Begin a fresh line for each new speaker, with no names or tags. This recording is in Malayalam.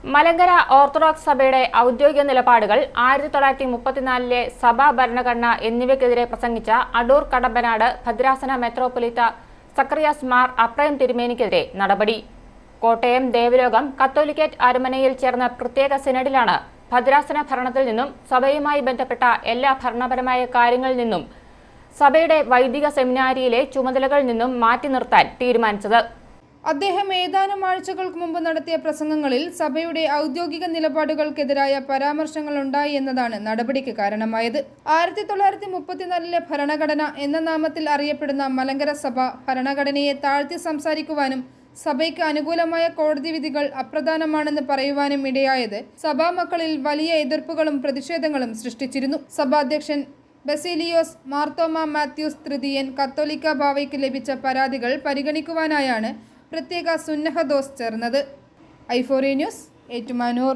മലങ്കര ഓർത്തഡോക്സ് സഭയുടെ ഔദ്യോഗിക നിലപാടുകൾ 1934 സഭാ ഭരണഘടന എന്നിവയ്ക്കെതിരെ പ്രസംഗിച്ച അടൂർ കടമ്പനാട് ഭദ്രാസന മെത്രോപൊലീത്ത സക്കറിയാസ് മാർ അപ്രയം തിരുമേനിക്കെതിരെ നടപടി. കോട്ടയം ദേവലോകം കത്തോലിക്കേറ്റ് അരമനയിൽ ചേർന്ന പ്രത്യേക സിനഡിലാണ് ഭദ്രാസന ഭരണത്തിൽ നിന്നും സഭയുമായി ബന്ധപ്പെട്ട എല്ലാ ഭരണപരമായ കാര്യങ്ങളിൽ നിന്നും സഭയുടെ വൈദിക സെമിനാരിയിലെ ചുമതലകളിൽ നിന്നും മാറ്റി നിർത്താൻ തീരുമാനിച്ചത്.
അദ്ദേഹം ഏതാനും ആഴ്ചകൾക്ക് മുമ്പ് നടത്തിയ പ്രസംഗങ്ങളിൽ സഭയുടെ ഔദ്യോഗിക നിലപാടുകൾക്കെതിരായ പരാമർശങ്ങൾ ഉണ്ടായി എന്നതാണ് നടപടിക്ക് കാരണമായത്. 1934 ഭരണഘടന എന്ന നാമത്തിൽ അറിയപ്പെടുന്ന മലങ്കര സഭ ഭരണഘടനയെ താഴ്ത്തി സംസാരിക്കുവാനും സഭയ്ക്ക് അനുകൂലമായ കോടതി വിധികൾ അപ്രധാനമാണെന്ന് പറയുവാനും ഇടയായത് സഭാമക്കളിൽ വലിയ എതിർപ്പുകളും പ്രതിഷേധങ്ങളും സൃഷ്ടിച്ചിരുന്നു. സഭാധ്യക്ഷൻ ബസേലിയോസ് മാർത്തോമ മാത്യൂസ് തൃതീയൻ കത്തോലിക്ക ബാവയ്ക്ക് ലഭിച്ച പരാതികൾ പരിഗണിക്കുവാനായാണ് പ്രത്യേക സുന്നഹദോസ് ചേർന്നത്. ഐഫോറി ന്യൂസ്, ഏറ്റുമാനൂർ.